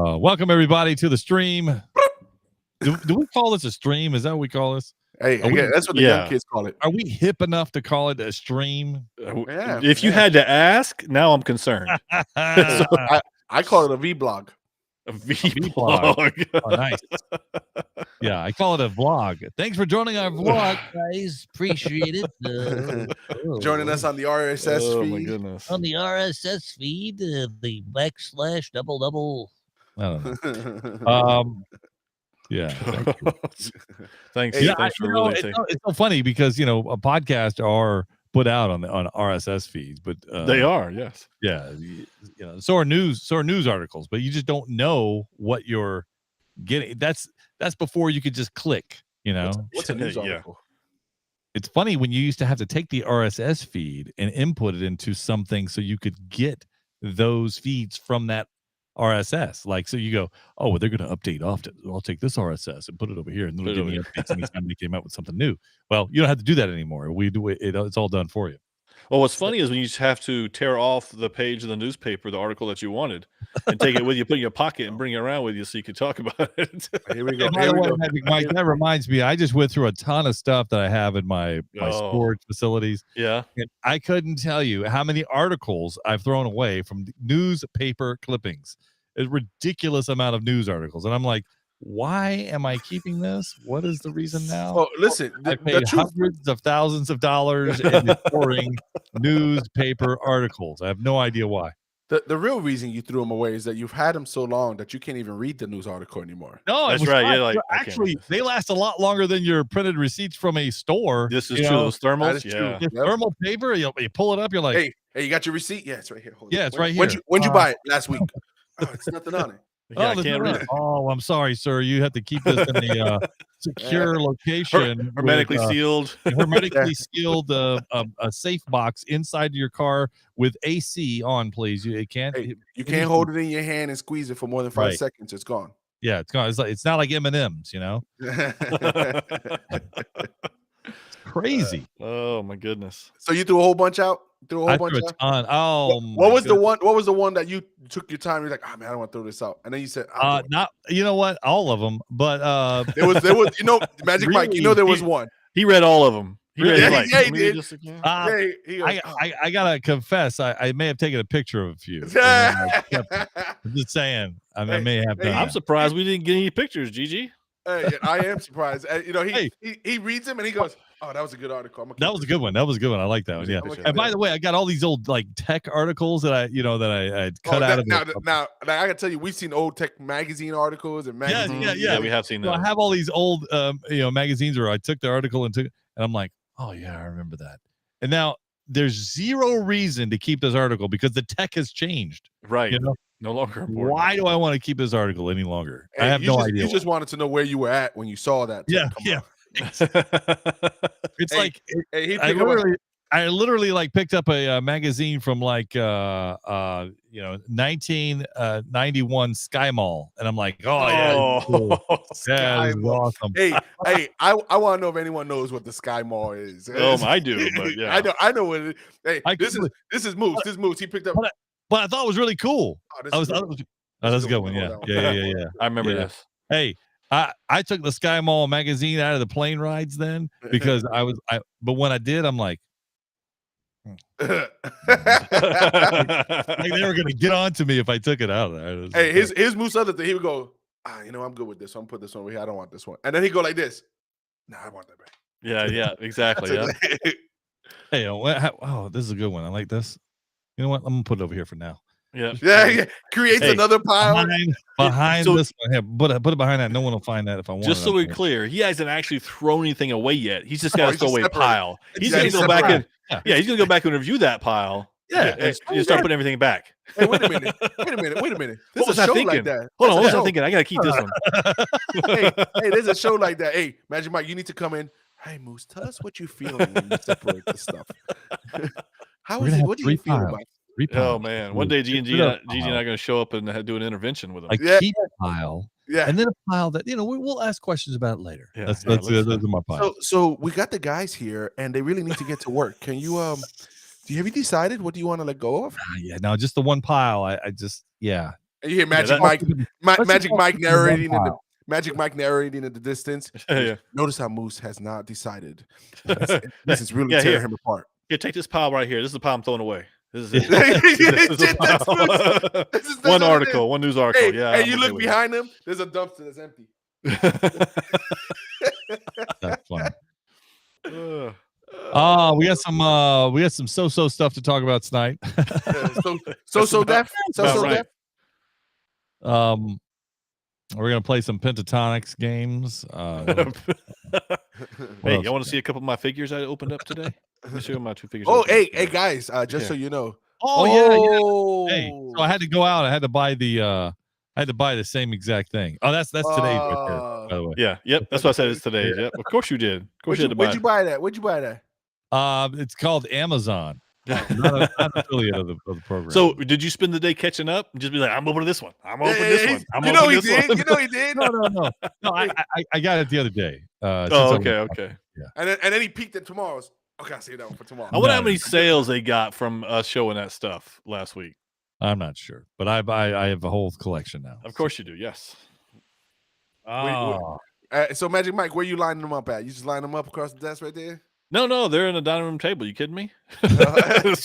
Welcome everybody to the stream. Do we call this a stream? Is that what we call this? Hey, that's what the young kids call it. Are we hip enough to call it a stream? If you had to ask, now I'm concerned. So I call it a V-blog. A V-blog. Oh, nice. Yeah, I call it a vlog. Thanks for joining our vlog, guys. Appreciate it. Joining us on the RSS feed. Oh, my goodness. On the RSS feed, the / double. I don't know. Yeah. Thanks. Yeah, Thanks for really it's so funny because a podcast are put out on RSS feeds, but they are, yes. Yeah, so are news articles, but you just don't know what you're getting. That's before you could just click. What's a news article? It's funny when you used to have to take the RSS feed and input it into something so you could get those feeds from that RSS. Like, so you go, oh, well, they're going to update often. I'll take this RSS and put it over here, and they'll give me updates anytime they came out with something new. Well, you don't have to do that anymore. We do it. It's all done for you. Well, what's funny is when you just have to tear off the page of the newspaper, the article that you wanted, and take it with you, put it in your pocket, and bring it around with you so you can talk about it. Here we go. Magic Mike, that reminds me, I just went through a ton of stuff that I have in my storage facilities. Yeah. And I couldn't tell you how many articles I've thrown away from newspaper clippings. A ridiculous amount of news articles. And I'm like, why am I keeping this? What is the reason now? Oh, listen, I paid hundreds of thousands of dollars in storing newspaper articles. I have no idea why. The real reason you threw them away is that you've had them so long that you can't even read the news article anymore. No, that's right. Yeah, like actually, they last a lot longer than your printed receipts from a store. This is true. Those thermals, thermal paper. You pull it up. You're like, hey, you got your receipt? Yeah, it's right here. Hold it's right here. When'd you buy it? Last week. Oh, it's nothing on it. Yeah, I can't read it. Oh, I'm sorry, sir. You have to keep this in a secure location, hermetically sealed, a safe box inside your car with AC on, please. You can't hold it in your hand and squeeze it for more than 5 seconds. It's gone. Yeah, it's gone. It's not like M&Ms, It's crazy. Oh my goodness! So you threw a whole bunch out. I threw a ton. Oh, what was the one? What was the one that you took your time? You're like, oh man, I don't want to throw this out, and then you said, not. You know what? All of them, but there was. Magic really, Mike. There was one. He read all of them. He read he did. I gotta confess, I may have taken a picture of a few. I'm just saying. I may have. I'm surprised we didn't get any pictures, Gigi. Hey, I am surprised. He reads them and he goes, "Oh, that was a good article." That was a good one. I like that one. Yeah. And by the way, I got all these old tech articles that I cut out of. Now, I gotta tell you, we've seen old tech magazine articles and magazines. Yeah, we have seen those. So I have all these old magazines where I took the article and I'm like, oh yeah, I remember that. And now there's zero reason to keep this article because the tech has changed. Right. No longer important. Why do I want to keep this article any longer? Hey, I have no idea. You just wanted to know where you were at when you saw that. Yeah. It's I literally picked up a magazine from 1991 Sky Mall, and I'm like, cool. Sky Mall. Awesome. Hey, I want to know if anyone knows what the Sky Mall is. I do, but yeah, I know what it is. Hey, this is Moose. This is Moose. He picked up. But I thought it was really cool. That's a good one. Yeah. I remember this. Hey, I took the Sky Mall magazine out of the plane rides then because but when I did, I'm like, they were gonna get on to me if I took it out of there. Hey, his Moose other thing, he would go, I'm good with this. I'm put this one over here. I don't want this one. And then he go like this. No, I want that back. Yeah, exactly. Yeah. Hey, this is a good one. I like this. You know what? I'm gonna put it over here for now. Yeah. Creates another pile behind this one. Here, put it behind that. No one will find that if I want. Just so we're clear, he hasn't actually thrown anything away yet. He's just got to throw away a pile. He's gonna go back and he's gonna go back and review that pile. Yeah, and start putting everything back. Hey, wait a minute. This is a show like that. Hold on, what was I thinking? I gotta keep this one. hey, there's a show like that. Hey, Magic Mike, you need to come in. Hey, Moose, tell us what you feel when you separate this stuff. How is it? What do you feel about it? Oh man! One day, Gigi and I are going to show up and do an intervention with him. Keep a pile, and then a pile that we'll ask questions about later. Yeah, that's my pile. So we got the guys here, and they really need to get to work. Can you have you decided what do you want to let go of? Yeah, no, just the one pile. I just And you hear Yeah, Magic that- Magic Mike narrating in the pile. Magic Mike narrating in the distance. Yeah. Notice how Moose has not decided. This is really Yeah, tearing here. him apart. Here, take this pile right here. This is the pile I'm throwing away. This is Yeah. it. This is the That's pile. Moose. That's One what it article, one news article. Hey, yeah. hey, I'm you okay look with it. behind him. There's a dumpster that's empty. That's funny. Uh, We got some so stuff to talk about tonight. So about right. deaf. We're gonna play some pentatonics games. Hey, else y'all want we to see a couple of my figures I opened up today? Let me show you my 2 figures. I Oh, opened up hey, today. guys, just so Yeah. you know. Oh yeah. Hey, so I had to go out. I had to buy the same exact thing. Oh, that's today's right there, by the way. Yeah, yep. That's what I said. It's today. Yep. Of course you did. Of course you had to buy. Where'd you buy that? Where'd you buy that? It's called Amazon. Not an affiliate of the program. So, did you spend the day catching up and just be like, "I'm opening this one. I'm opening Hey, this hey, one. I'm you know opening he this did. one." You know he did. no. I got it the other day. Since Oh, I okay, was- okay. And then he peeked at tomorrow's. Okay, I'll say that one for tomorrow. I wonder No. how many sales they got from us showing that stuff last week. I'm not sure, but I have a whole collection now. Of course you do. Yes. Oh, So Magic Mike, where you lining them up at? You just line them up across the desk right there? No, they're in the dining room table. You kidding me? That's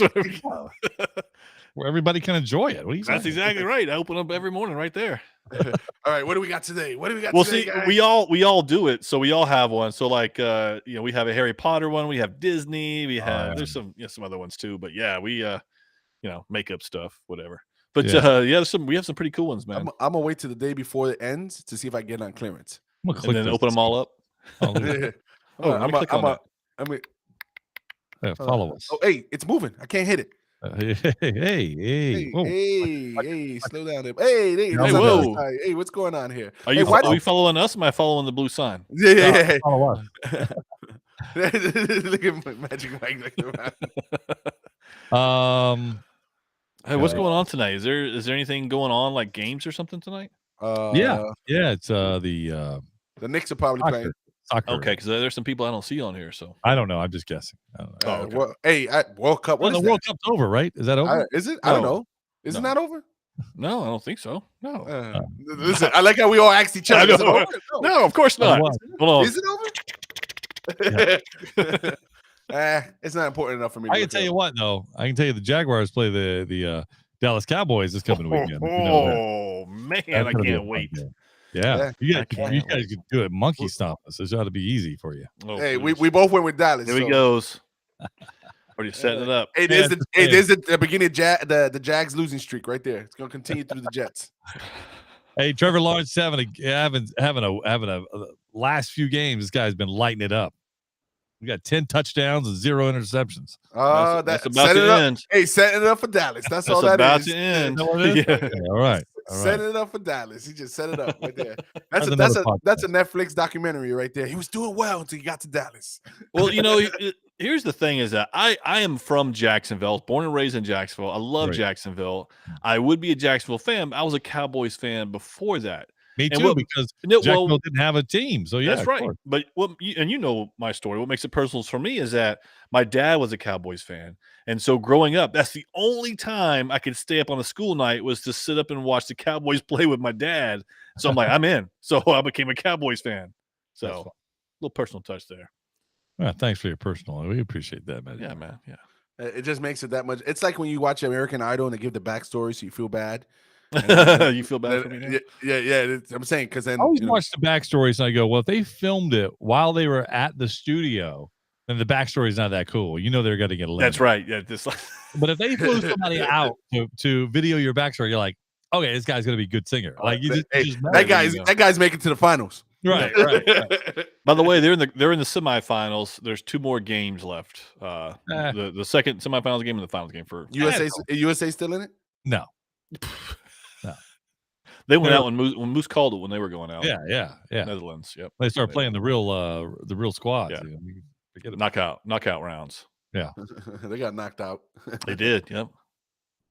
where everybody can enjoy it. What are you That's saying? exactly right. I open up every morning right there. All right, what do we got today? What do we got Well, today, see, guys? we all do it, so we all have one. So, like, we have a Harry Potter one, we have Disney, we have there's some other ones too, but yeah, we makeup stuff, whatever. But we have some pretty cool ones, man. I'm gonna wait till the day before it ends to see if I get on clearance. I'm gonna And click then this. open them all up. Oh, Oh, let me click on that. yeah, follow us. Oh, hey, it's moving. I can't hit it. Hey. Whoa. Hey, slow down there. Hey, Hey, what's on the whoa. other side? Hey, what's going on here? Are Hey, you why are you following us? Or am I following the blue sign? Yeah. Follow us. Look at Magic Mike looking around. Hey, what's going on tonight? Is there anything going on, like games or something tonight? Yeah, it's the Knicks are probably playing. soccer. Okay, because there's some people I don't see on here. So I don't know. I'm just guessing. I don't know. Oh, okay. Well, hey, World Cup. What the is World that? Cup's over, right? Is that over? Is it? I don't No. know. Isn't No. that over? no, I don't think so. No, Listen, I like how we all asked each I other. Is it know. over? no, of course not. was. Hold on. Is it over? It's not important enough for me. I can tell you what, though. I can tell you the Jaguars play the Dallas Cowboys this coming weekend. if you know that. Oh man, That's I gonna be a can't fun wait. game. Yeah, Yeah, you guys could do it. Monkey stomp us. This ought to be easy for you. Oh, Hey, please. we both went with Dallas. There he so- goes. Already setting it up. Hey, there's Yeah, the beginning of the Jags losing streak right there. It's gonna continue through the Jets. Hey, Trevor Lawrence having a last few games. This guy's been lighting it up. We got 10 touchdowns and 0 interceptions. That's about setting to it up. end. Hey, setting it up for Dallas. That's all That's that about is. to end. Is that what it is? Yeah. Okay, all right. Setting it up for Dallas. He just set it up right there. That's another That's a podcast. Netflix documentary right there. He was doing well until he got to Dallas. Well, here's the thing: is that I am from Jacksonville. I was born and raised in Jacksonville. I love Right. Jacksonville. I would be a Jacksonville fan. But I was a Cowboys fan before that. Me And too, what- because Well, Jacksonville didn't have a team. So yeah, that's of right. course. But you know my story. What makes it personal for me is that my dad was a Cowboys fan, and so growing up, that's the only time I could stay up on a school night was to sit up and watch the Cowboys play with my dad. So I'm like, I'm in. So I became a Cowboys fan. That's So fun. little personal touch there. Well, thanks for your personal. We appreciate that, man. Yeah, man. Yeah. It just makes it that much. It's like when you watch American Idol and they give the backstory, so you feel bad. You feel bad for me now? Yeah. I'm saying because then I always you know, watch the backstories and I go, well, if they filmed it while they were at the studio, then the backstory is not that cool. You know they're going to get eliminated. That's right. Yeah. This But if they flew somebody out to video your backstory, you're like, okay, this guy's going to be a good singer. Like you hey, just know. that guy's making it to the finals. right. By the way, they're in the semifinals. There's 2 more games left. The second semifinals game and the finals game for USA still in it? No. they went out when Moose called it when they were going out. Yeah. Netherlands. Yep. They start playing the real squads. Yeah. You know, forget about Knockout rounds. They got knocked out. They did. Yep.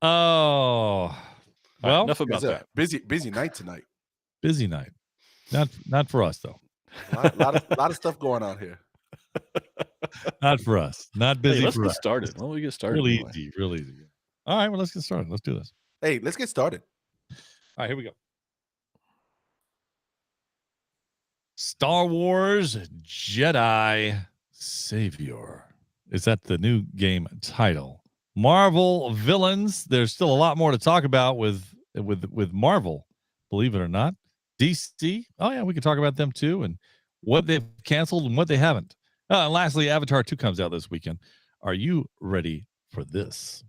Oh, All right, well, enough about It's a that. busy night tonight. busy night. Not for us though. Lot of stuff going on here. Not for us. Not Hey, busy let's for get us. started. Why don't we get started? Real anyway? easy. Real easy. All right, well, let's get started. Let's do this. Hey, let's get started. All right, here we go. Star Wars Jedi Savior. Is that the new game title? Marvel Villains. There's still a lot more to talk about with Marvel, believe it or not. DC. Oh yeah, we can talk about them too, and what they've canceled and what they haven't. And lastly, Avatar 2 comes out this weekend. Are you ready for this?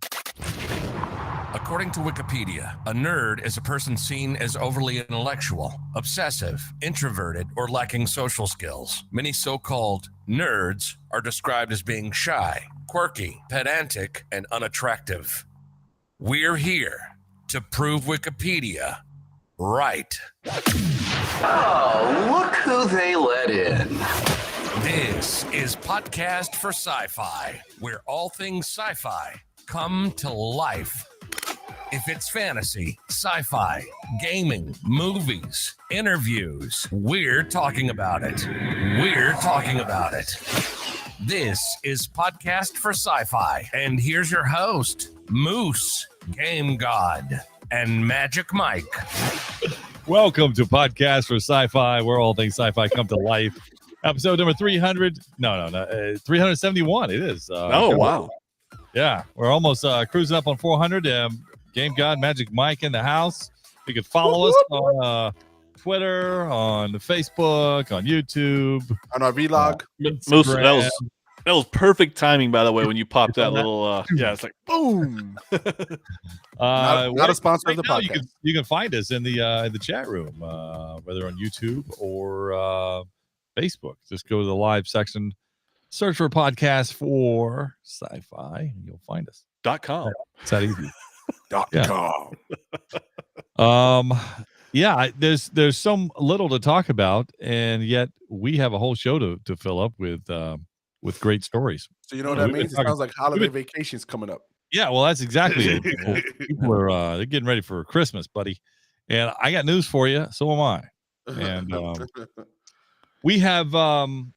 According to Wikipedia, a nerd is a person seen as overly intellectual, obsessive, introverted, or lacking social skills. Many so-called nerds are described as being shy, quirky, pedantic, and unattractive. We're here to prove Wikipedia right. Oh, look who they let in. This is Podcast for Sci-Fi, where all things sci-fi come to life. If it's fantasy, sci-fi, gaming, movies, interviews, we're talking about it. We're talking about it. This is Podcast for Sci-Fi, and here's your host, Moose, Game God, and Magic Mike. Welcome to Podcast for Sci-Fi, where all things sci-fi come to life. Episode number 300. No, 371. It is. Oh, wow. Yeah, we're almost cruising up on 400. Game God, Magic Mike in the house. You can follow us on Twitter, on Facebook, on YouTube, on our vlog. Moose, that was perfect timing, by the way, when you popped that little. Yeah, it's like boom. Not a sponsor of the now podcast. You can find us in the chat room, whether on YouTube or Facebook. Just go to the live section, search for Podcast for Sci-Fi, and you'll find us. .com. It's that easy. .com. There's so little to talk about, and yet we have a whole show to fill up with great stories. So you know what that means? It sounds like holiday vacations coming up. Yeah, well, that's exactly it. People are they're getting ready for Christmas, buddy. And I got news for you. So am I. And we have some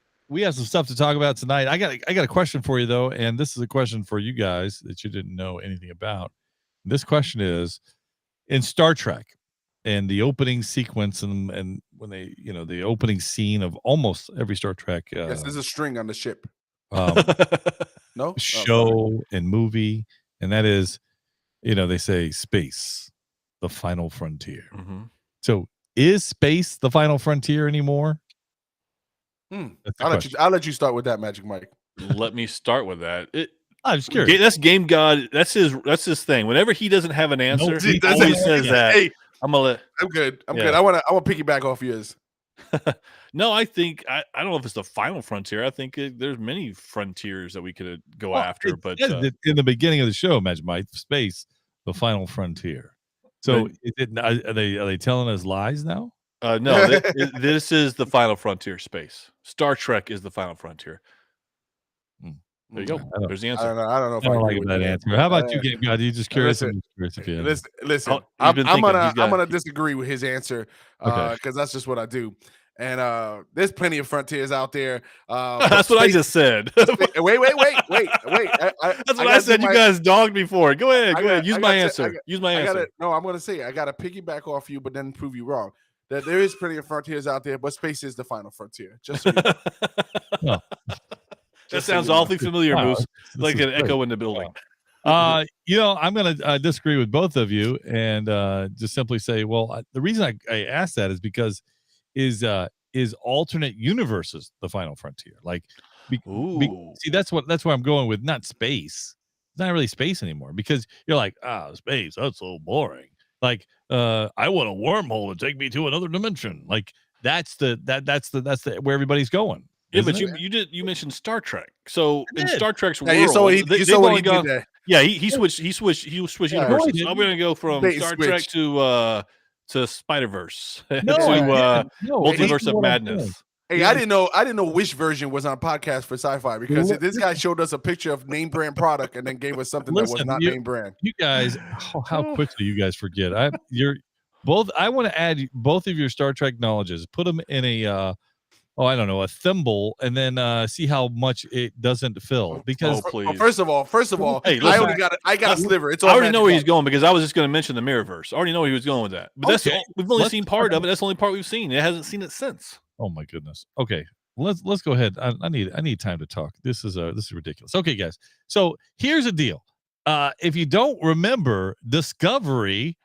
stuff to talk about tonight. I got a question for you though, and this is a question for you guys that you didn't know anything about. This question is, in Star Trek and the opening sequence and when they, the opening scene of almost every Star Trek yes, there's a string on the ship. No? Show and movie, and that is, they say space, the final frontier. Mm-hmm. So is space the final frontier anymore? I'll let you start with that, Magic Mike. Let me start with that. I'm just curious. That's Game God. That's his thing. Whenever he doesn't have an answer, he always says that. Hey, I'm good. I'm good. I want to piggyback off yours. No, I think I don't know if it's the final frontier. I think there's many frontiers that we could go after. But in the beginning of the show, Magic Mike, space, the final frontier. So are they telling us lies now? No, this is the final frontier. Space. Star Trek is the final frontier. There you go. There's the answer. I don't know if I don't like that answer. How about you, Game God? You just curious? Listen. I'm gonna disagree with his answer because that's just what I do. And there's plenty of frontiers out there. That's what I just said. Wait. That's what I said. You guys dogged me for it. Go ahead. Use my answer. No, I'm gonna say I gotta piggyback off you, but then prove you wrong. That there is plenty of frontiers out there, but space is the final frontier. Just so that sounds awfully familiar, Moose. Like an echo in the building. I'm going to disagree with both of you and just simply say, well, the reason I asked that is because is alternate universes the final frontier? Like, see, that's where I'm going with, not space. It's not really space anymore because you're like, space, that's so boring. Like, I want a wormhole to take me to another dimension. Like, that's the where everybody's going. Yeah, but you mentioned Star Trek. So in Star Trek's world, he switched universes. I'm going to go from Star Trek to Spider-Verse to Multiverse of Madness. Hey, I didn't know which version was on Podcast for Sci-Fi because this guy showed us a picture of name brand product and then gave us something that was not name brand. You guys, how quickly you guys forget. I want to add both of your Star Trek knowledges. Put them in I don't know, a thimble, and then see how much it doesn't fill. Because please. First of all, Hey, I listen, got a sliver. It's all I already know Magic where Mike. he's going because I was just going to mention the Mirrorverse. I already know where he was going with that. But that's Okay, we've only let's seen talk part of about- it. That's the only part we've seen. It hasn't seen it since. oh my goodness. Okay, let's go ahead. I need time to talk. This is ridiculous. Okay, guys. So here's the deal. If you don't remember Discovery,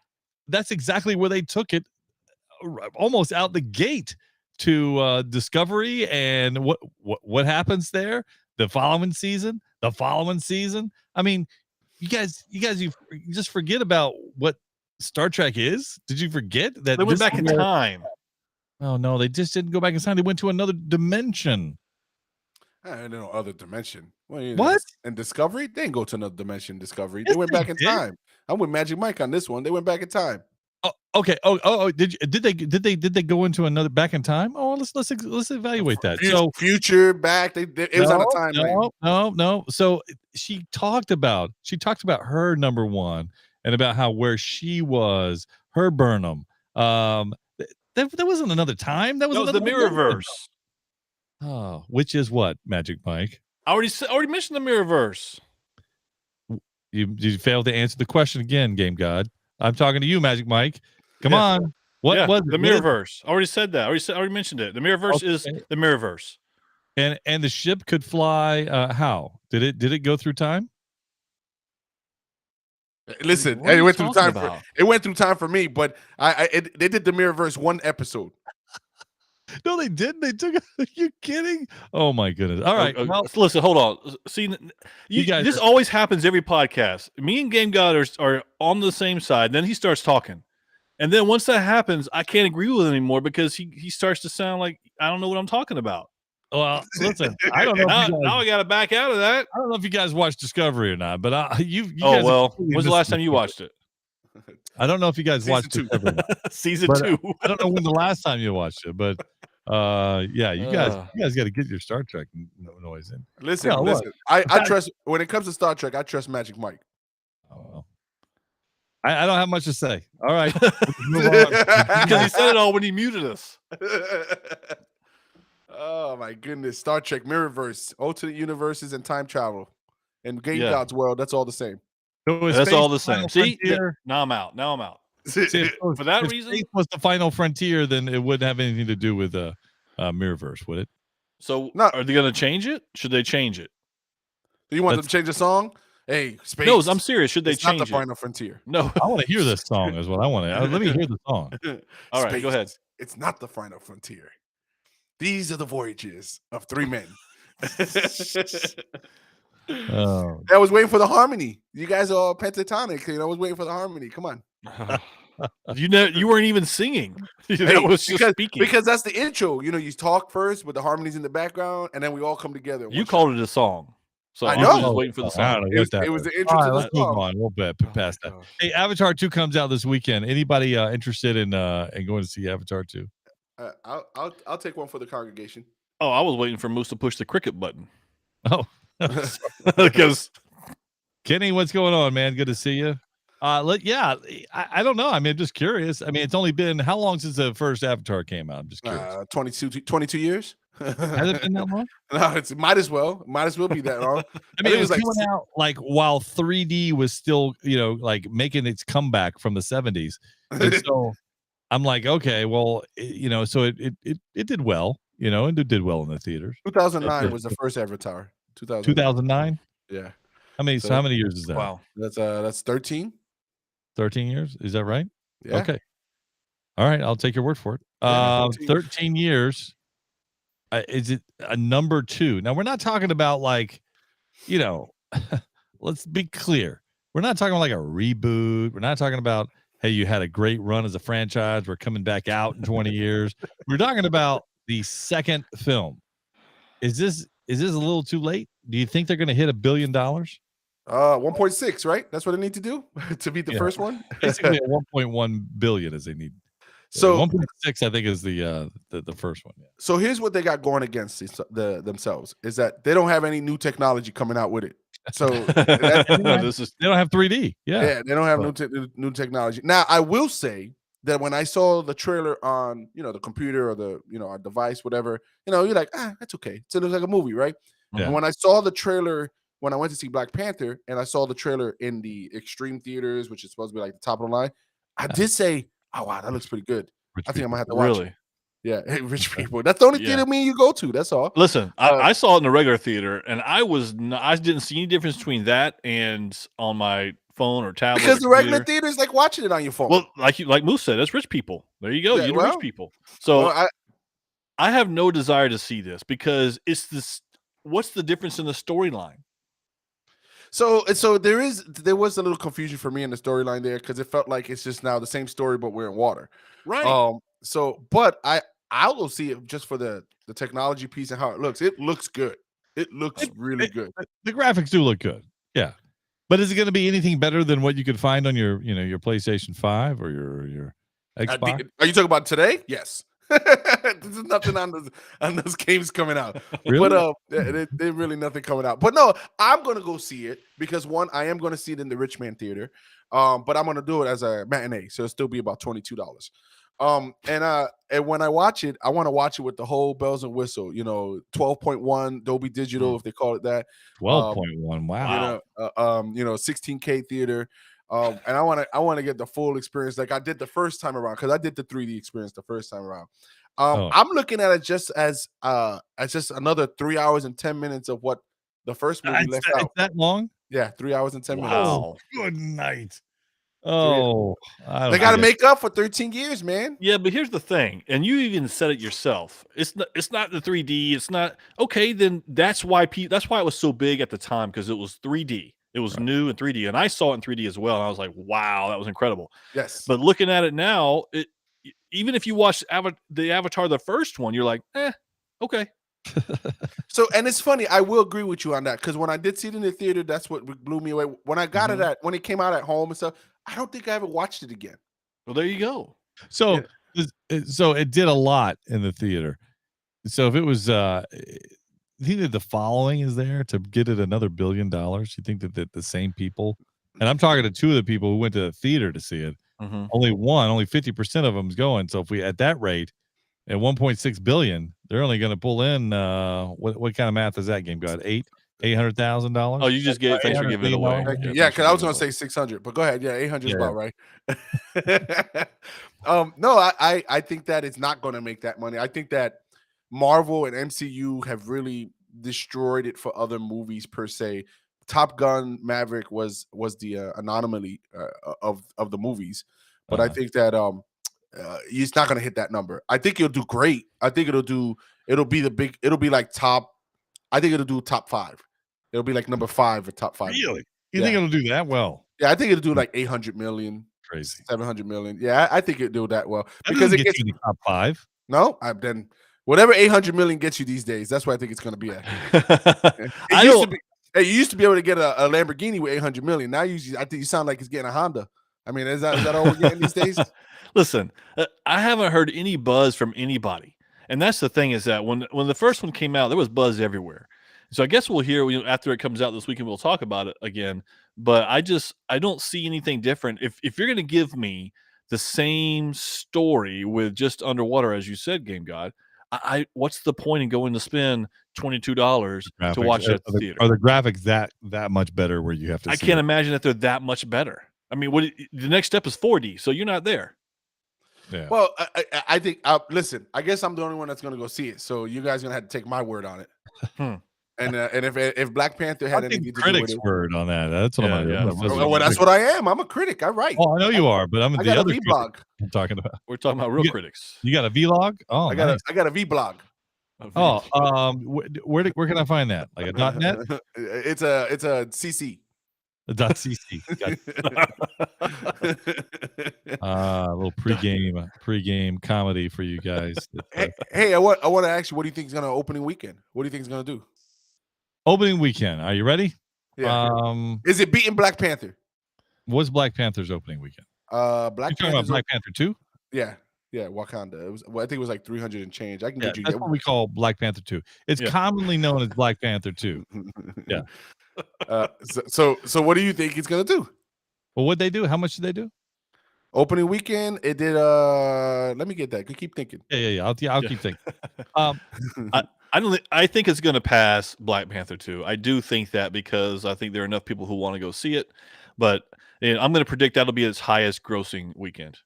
that's exactly where they took it, almost out the gate to Discovery, and what happens there the following season. I mean, you guys, you just forget about what Star Trek is. Did you forget that They went this back in is where- time. Oh no, they just didn't go back in time. They went to another dimension. I don't know, other dimension. What? And Discovery? They didn't go to another dimension. Discovery. Yes, They went they back in did. time. I'm with Magic Mike on this one. They went back in time. Oh, okay. Did they go into another back in time? Oh, let's evaluate that. So Future, back. It was on a timeline. No. So she talked about her number one and about how where she was, her Burnham. That wasn't another time. That was That was the another dimension. Mirrorverse. Oh, which is what, Magic Mike? I already mentioned the Mirrorverse. You failed to answer the question again, Game God. I'm talking to you, Magic Mike. Come Yeah. on. What was the Mirrorverse? I already said that. I already mentioned it. The Mirrorverse is Okay. the Mirrorverse. And the ship could fly how? Did it go through time? Listen, What are it you went through talking time about? it went through time for me, but they did the Mirrorverse one episode. No, they didn't. They took. Are you kidding? Oh my goodness! All right. Well, Listen, hold on. See, You guys this are- always happens every podcast. Me and Game God are on the same side. Then he starts talking, and then once that happens, I can't agree with him anymore because he starts to sound like I don't know what I'm talking about. well, listen. I don't know. If you Now guys, I got to back out of that. I don't know if you guys watched Discovery or not, but you guys. Oh have well, completely when's the missed last time you watched it? I don't know if you guys Season watched 2. Discovery. Or not. Season But, 2. I don't know when the last time you watched it, but yeah, you guys got to get your Star Trek noise in. Listen, Yeah, look. I trust when it comes to Star Trek, I trust Magic Mike. Oh, well. I don't have much to say. All right, let's move on. Because he said it all when he muted us. Oh my goodness. Star Trek, Mirrorverse, alternate universes, and time travel. And Game Yeah. God's world, that's all the same. So is That's space all the same. final See, frontier? now I'm out. Now I'm out. See, if- For that if reason? space was the final frontier, then it wouldn't have anything to do with Mirrorverse, would it? So No. are they going to change it? Should they change it? Do you want them That's- to change the song? Hey, space. No, I'm serious. Should they it's not change the it? final frontier. No. I want to hear this song as well. I want to. Let me hear the song. All right, go ahead. It's not the final frontier. These are the voyages of three men. Oh, I was waiting for the harmony. You guys are all pentatonic. I was waiting for the harmony. Come on. You weren't even singing. that Hey, was just speaking. because that's the intro. You talk first with the harmonies in the background, and then we all come together. in You one called it a song. So I I'm know. just waiting for the I song. don't shot. know what that It was was. the intro All to right, the let's move song. on. We'll bet Oh my past that. gosh. Hey, Avatar 2 comes out this weekend. Anybody interested in going to see Avatar 2? I'll take one for the congregation. Oh, I was waiting for Moose to push the cricket button. Oh, Because Kenny, what's going on, man? Good to see you. I don't know. I mean, I'm just curious. I mean, it's only been how long since the first Avatar came out? I'm just curious. 22 years. Has it been that long? No, it might as well be that long. I mean, think it was like coming out like while 3D was still, like making its comeback from the 70s. And so I'm like, okay, well, so it did well, and it did well in the theaters. 2009 was the first Avatar. 2009. Yeah, So how many years is that? wow. that's 13. 13 years. Is that right? Yeah. Okay. All right. I'll take your word for it. Yeah, 13 years. Is it a number 2? Now we're not talking about like, let's be clear. We're not talking like a reboot. We're not talking about, hey, you had a great run as a franchise. We're coming back out in 20 years. We're talking about the second film. Is this a little too late? Do you think they're going to hit $1 billion? 1.6, right? That's what they need to do to beat the Yeah. first one. Basically, at 1.1 billion as they need. So 1.6, I think, is the first one. Yeah. So here's what they got going against themselves is that they don't have any new technology coming out with it. So This is They don't have 3D. Yeah. yeah, they don't have new technology. Now, I will say that when I saw the trailer on, the computer or the, our device, whatever, you're like, that's okay. So it looks like a movie, right? Yeah. And when I saw the trailer, when I went to see Black Panther and I saw the trailer in the Extreme Theaters, which is supposed to be like the top of the line, I did say, oh, wow, that looks pretty good. Rich I think I people. might have to watch it. Really? Yeah, rich people. That's the only Yeah. theater me and you go to. That's all. Listen, I saw it in a regular theater, and I didn't see any difference between that and on my phone or tablet. Because or the regular computer. theater is like watching it on your phone. Well, like Moose said, that's rich people. There you go. Yeah, You're the well, rich people. So well, I have no desire to see this because it's this. What's the difference in the storyline? So there was a little confusion for me in the storyline there because it felt like it's just now the same story, but we're in water. Right. But I'll go see it just for the technology piece and how it looks. It looks good. It looks really good. The graphics do look good. Yeah. But is it going to be anything better than what you could find on your, your PlayStation 5 or your Xbox? Are you talking about today? Yes. There's nothing on those games coming out. Really? But there's really nothing coming out. But no, I'm gonna go see it because one, I am gonna see it in the Rich Man Theater. But I'm gonna do it as a matinee, so it'll still be about $22. And when I watch it, I want to watch it with the whole bells and whistle, 12.1 Dolby Digital, if they call it that. 12.1. Wow. 16K theater. And I want to get the full experience like I did the first time around because I did the 3D experience the first time around. I'm looking at it just as just another 3 hours and 10 minutes of what the first movie left out. It's that long? Yeah, 3 hours and 10 minutes. Wow. Good night. Oh, They got to make up for 13 years, man. Yeah, but here's the thing, and you even said it yourself. It's not the 3D. It's not okay. Then that's why it was so big at the time because it was 3D. It was new in 3D, and I saw it in 3D as well. And I was like, "Wow, that was incredible." Yes, but looking at it now, even if you watch the Avatar, the first one, you're like, okay. So, and it's funny. I will agree with you on that because when I did see it in the theater, that's what blew me away. When I got it when it came out at home and stuff, I don't think I ever watched it again. Well, there you go. So, so it did a lot in the theater. So if it was, you think that the following is there to get it another $1 billion? You think that the same people, and I'm talking to two of the people who went to the theater to see it. Only 50% of them is going. So if we at that rate at 1.6 billion, they're only going to pull in what kind of math is that game got? $800,000. Oh, you just gave thanks for giving it away. Yeah, because I was going to say 600, but go ahead. Yeah, 800 is about right. No, I think that it's not going to make that money. I think that Marvel and MCU have really destroyed it for other movies per se. Top Gun Maverick was the anomaly of the movies, but I think that it's not going to hit that number. I think it'll do great. I think it'll be like top. I think it'll do top 5. It'll be like number 5 or top 5. Really? You think it'll do that well? Yeah, I think it'll do like 800 million. Crazy. 700 million. Yeah, I think it'll do that well because it gets you the top 5. No, then whatever 800 million gets you these days, that's what I think it's going to be at. You used to be able to get a Lamborghini with 800 million. Now I think you sound like it's getting a Honda. I mean, is that all we're getting these days? Listen, I haven't heard any buzz from anybody, and that's the thing is that when the first one came out, there was buzz everywhere. So I guess we'll hear after it comes out this weekend. We'll talk about it again. But I don't see anything different. If you're going to give me the same story with just underwater, as you said, Game God, what's the point in going to spend $22 to watch that theater? Are the graphics that much better where you have to? I can't imagine that they're that much better. I mean, the next step is 4D, so you're not there. Yeah. Well, I think. Listen, I guess I'm the only one that's going to go see it. So you guys are going to have to take my word on it. And if Black Panther had anything to do with it, word on that. That's what I'm. Well, that's what I am. I'm a critic. I write. Oh, I know you are, but I'm the other vlog. I'm talking about. We're talking about real critics. You got a vlog? Oh, I got a vlog. Oh, where can I find that? Like a .net? It's a CC. A .cc. A little pregame comedy for you guys. Hey, I want to ask you, what do you think is going to opening weekend? What do you think is going to do? Opening weekend. Are you ready? Yeah. Is it beating Black Panther? What's Black Panther's opening weekend? Black You're talking about Black Panther 2? Yeah, Wakanda. It was. Well, I think it was like 300 and change. I can get you. That's what we call Black Panther 2. It's commonly known as Black Panther 2. Yeah. So what do you think it's gonna do? Well, what'd they do? How much did they do? Opening weekend, it did. Let me get that. Keep thinking. Yeah. I'll Yeah. keep thinking. Um, I don't. I think it's going to pass Black Panther 2. I do think that because I think there are enough people who want to go see it. But I'm going to predict that'll be its highest grossing weekend.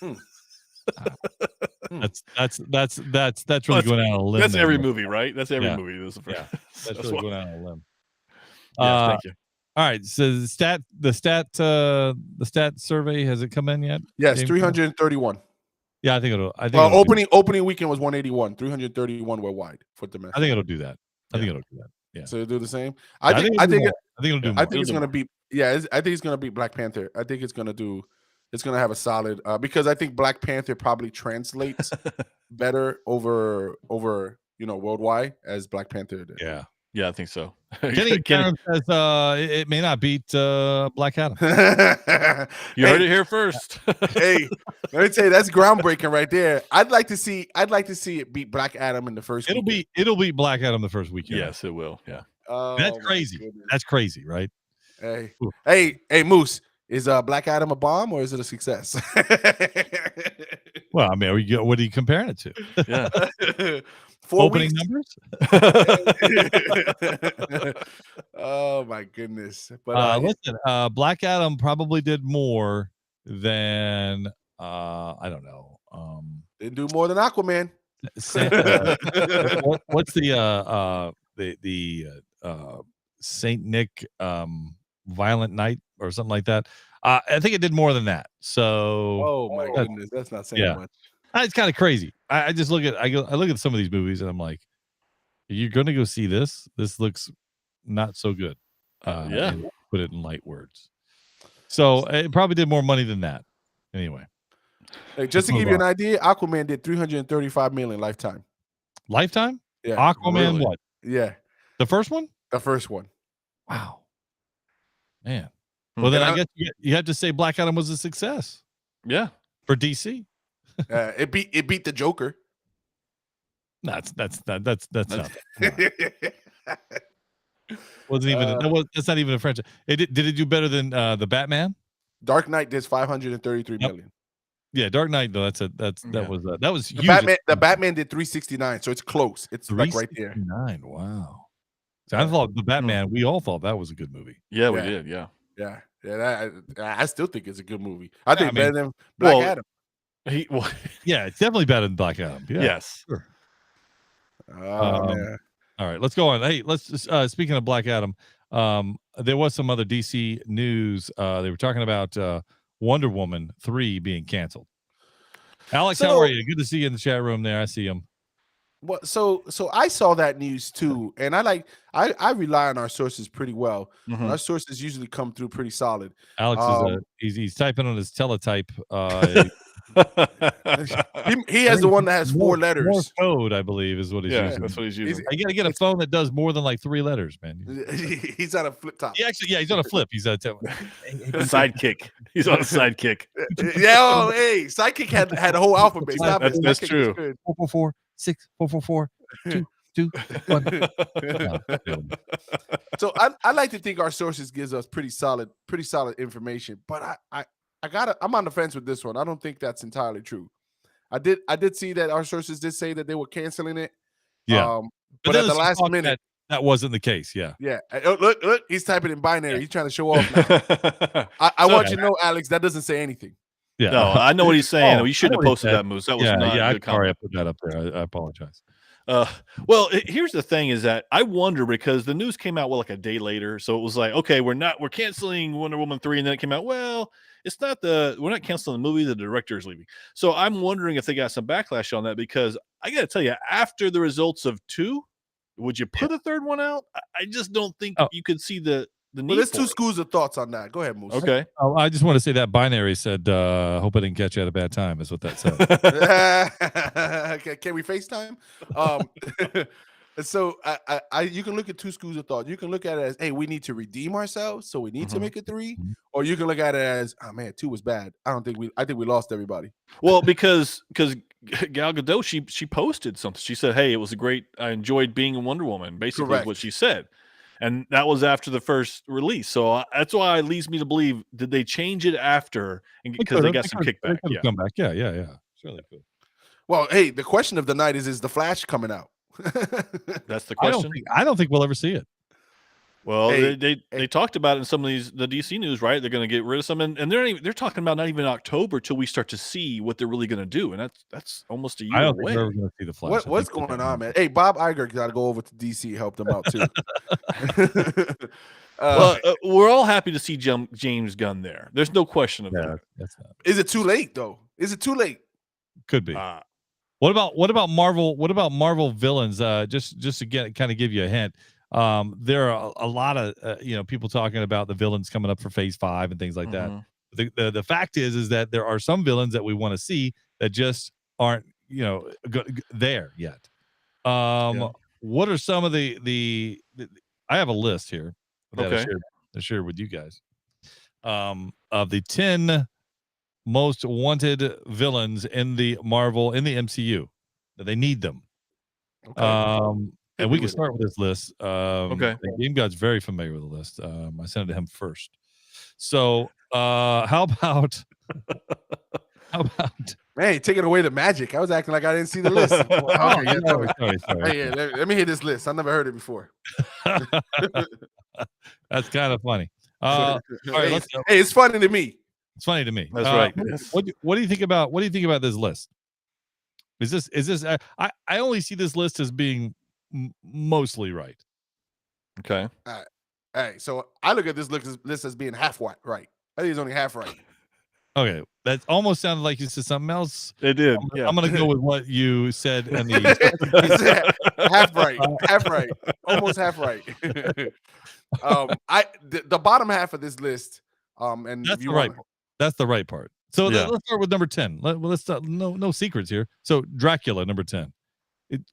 that's really Well, going out on a limb. That's there, every man. movie, right? That's every Yeah. movie. That's That's really why. going out on a limb. Yes, Uh, thank you. all right. So the stat survey, has it come in yet? Yes, James? 331. Yeah, I think it'll. it'll Opening weekend was 181. 331 worldwide for domestic. I think it'll do that. I think it'll do that. Yeah. So it'll do the same. I think it'll do more. I think it's gonna be. Yeah, I think it's gonna be Black Panther. I think it's gonna do. It's gonna have a solid because I think Black Panther probably translates better over worldwide as Black Panther did. Yeah. Yeah, I think so. Kenny says it may not beat Black Adam. You heard it here first. Hey, let me tell you, that's groundbreaking right there. I'd like to see it beat Black Adam in the first. It'll beat Black Adam the first weekend. Yes, it will. Yeah. Oh, That's my crazy. goodness. That's crazy, right? Hey, Moose. Is Black Adam a bomb or is it a success? Well, I mean, what are you comparing it to? Yeah. 4 Opening weeks. numbers? Oh my goodness! But listen, Black Adam probably did more than I don't know. Didn't do more than Aquaman. What's the Saint Nick Violent Night or something like that? I think it did more than that. So, Oh my goodness, that's not saying much. It's kind of crazy. I just look at some of these movies and I'm like, you're going to go see this? This looks not so good. Yeah. And put it in light words. So it probably did more money than that. Anyway. Hey, just to give you an idea, Aquaman did 335 million lifetime. Lifetime? Yeah. Aquaman really? what? Yeah. The first one? The first one. Wow. Man. Well, then I guess you have to say Black Adam was a success. Yeah. For DC. It beat the Joker. That's not. Wasn't even that's not even a franchise. Did it do better than the Batman? Dark Knight did 533 million. Yeah, Dark Knight though. That was huge. The Batman did 369, so it's close. It's like right there. 369. Wow. So I thought the Batman. We all thought that was a good movie. Yeah, we did. Yeah. Yeah. I still think it's a good movie. I think better than Black Adam. Yeah, it's definitely better than Black Adam. Yeah, yes. Sure. Yeah. All right, let's go on. Hey, let's just, speaking of Black Adam, there was some other DC news. They were talking about Wonder Woman 3 being canceled. Alex, how are you? Good to see you in the chat room there. I see him. Well, so I saw that news too, and I rely on our sources pretty well. Mhm. Our sources usually come through pretty solid. Alex he's typing on his teletype. He has the one that has 4 letters. Morse code, I believe, is what he's using. That's what he's using. I gotta get a phone that does more than like 3 letters, man. He's on a flip top. He's on a flip. He's on a Sidekick. He's on a sidekick. Yeah, hey, Sidekick had a whole alphabet. Stop it. That's Sidekick is true. good. 444 6 444 2 1. So I like to think our sources gives us pretty solid information, but I'm on the fence with this one. I don't think that's entirely true. I did see that our sources did say that they were canceling it. Yeah. But at the last minute, that wasn't the case. Yeah. Yeah. Look, he's typing in binary. He's trying to show off now. I want you to know, Alex, that doesn't say anything. Yeah. No, I know what he's saying. Oh, you shouldn't have posted that, Moose. That was not a good sorry, I comment. put that up there. I apologize. Well, here's the thing: is that I wonder because the news came out like a day later, so it was like, okay, we're canceling Wonder Woman 3, and then it came out, well, we're not canceling the movie, the director is leaving. So I'm wondering if they got some backlash on that because I got to tell you, after the results of 2, would you put a third one out? I just don't think you could see the need. Well, there's 2 schools of thoughts on that. Go ahead, Moose. Okay. Oh, I just want to say that binary said, hope I didn't catch you at a bad time, is what that said. Okay, can we FaceTime? So you can look at 2 schools of thought. You can look at it as, hey, we need to redeem ourselves, so we need to make it 3. Or you can look at it as, oh man, 2 was bad. I think we lost everybody. Well, because Gal Gadot, she posted something. She said, hey, it was I enjoyed being a Wonder Woman, basically is what she said. And that was after the first release. So that's why it leads me to believe, did they change it after? Because they got some kickback. Yeah. Come back. Yeah. Sure they could. Well, hey, the question of the night is the Flash coming out? That's the question. I don't think we'll ever see it. Well, Hey, they talked about it in some of the DC news, right? They're going to get rid of some, and they're talking about not even October till we start to see what they're really going to do, and that's almost a year I don't away. think we're ever going to see the Flash. What's going on, man? Hey, Bob Iger got to go over to DC, help them out too. We're all happy to see James Gunn there. There's no question of that. That's not. Is it too late though? Is it too late? Could be. What about Marvel? What about Marvel villains? Just to kind of give you a hint. There are a lot of people talking about the villains coming up for Phase 5 and things like that. The fact is that there are some villains that we want to see that just aren't there yet. What are some of the I have a list here that I shared with you guys of the 10 most wanted villains in the MCU. That they need them. And we can start with this list. Game God's very familiar with the list. I sent it to him first. So how about man, taking away the magic? I was acting like I didn't see the list. Sorry. Let me hear this list. I never heard it before. That's kind of funny. All right, hey, it's funny to me. It's funny to me. That's right. What do you think about this list? Is this I only see this list as being mostly right. Okay. All right. So I look at this list as being half right. I think it's only half right. Okay, that almost sounded like you said something else. It did. I'm going to go with what you said in the half right, almost half right. The bottom half of this list, and that's the right. That's the right part. So let's start with number 10. Let's start. No secrets here. So Dracula, number 10.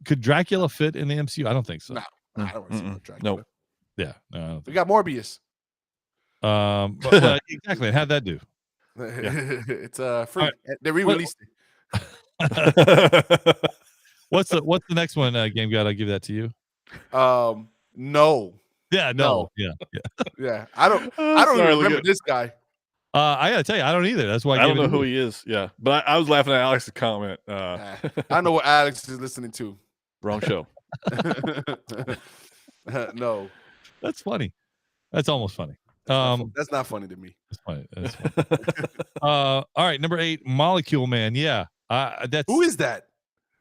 Could Dracula fit in the MCU? I don't think so. No, I don't want to see Dracula. Nope. Yeah, no. We got Morbius. But exactly. How'd that do? It's free. Right. They re-released it. What's the next one? Game God, I'll give that to you. No. Yeah, no. Yeah. I don't even remember this guy. I gotta tell you, I don't either. That's why I don't know who he is. Yeah, but I was laughing at Alex's comment. I know what Alex is listening to. Wrong show. No, that's funny. That's almost funny. That's not funny to me. That's funny. That's funny. All right, number 8, Molecule Man. Yeah, that's who is that?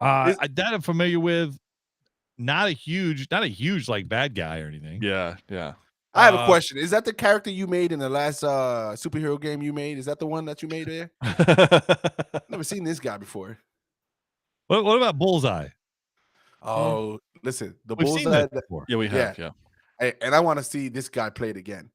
That I'm familiar with. Not a huge like bad guy or anything. Yeah. I have a question. Is that the character you made in the last superhero game you made? Is that the one that you made there? Never seen this guy before. What about Bullseye? Oh, listen, the We've Bullseye. Yeah, we have. Yeah. And I want to see this guy play it again.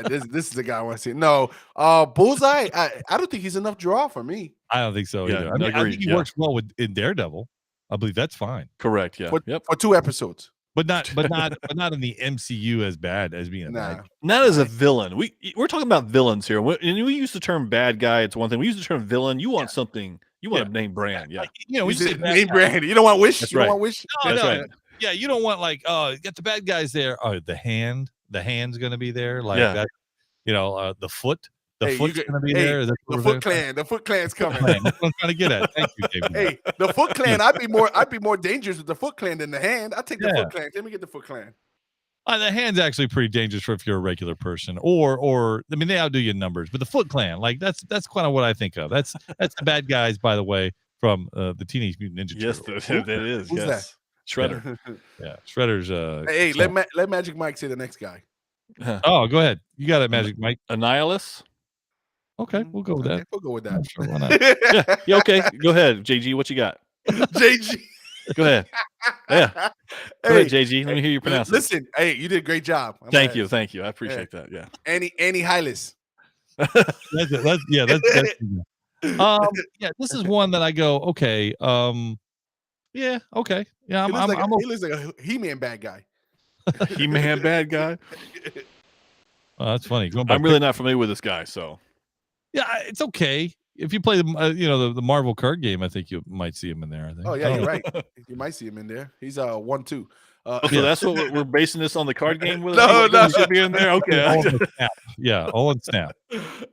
This is the guy I want to see. No, Bullseye. I don't think he's enough draw for me. I don't think so either. I think he works well in Daredevil. I believe that's fine. Correct. Yeah. For 2 episodes. But not in the MCU as bad as being a bad guy. Not as a villain. We're talking about villains here. And we use the term bad guy. It's one thing. We use the term villain. You want something. You want a name brand. Yeah. We say name brand. You don't want Wish. That's you don't want Wish. No, That's right. Yeah, you don't want like get the bad guys there. Oh, the hand's going to be there. Like that. The foot. The foot's going to be there. The Foot Clan. The Foot Clan's coming. That's what I'm trying to get at. Thank you, David. Hey, the Foot Clan. I'd be more dangerous with the Foot Clan than the Hand. I take the Foot Clan. Let me get the Foot Clan. The Hand's actually pretty dangerous for if you're a regular person, or I mean, they outdo you in numbers. But the Foot Clan, like that's kind of what I think of. That's the bad guys, by the way, from the Teenage Mutant Ninja Turtles. Yes, that is. Who's that? Shredder. Yeah, Shredder's. Hey, let Magic Mike say the next guy. Oh, go ahead. You got it, Magic Mike. Annihilus. Okay, we'll go with that. We'll go with that. Sure, why not? Yeah. Okay. Go ahead, JG. What you got? JG. Go ahead. Yeah. Go ahead, JG. Let me hear you pronounce it. Listen, hey, you did a great job. Thank you. I appreciate that. Yeah. Annie Hylas. That's this is one that I go, okay. Yeah, okay. Yeah, he looks like a He-Man bad guy. He-Man bad guy. Oh, that's funny. I'm really not familiar with this guy, so yeah, it's okay. If you play the Marvel card game, I think you might see him in there. I think. Oh yeah, you're right. You might see him in there. He's 1-2. So that's what we're basing this on the card game with. No. Should be in there. Okay. All in Snap. Yeah, all in Snap.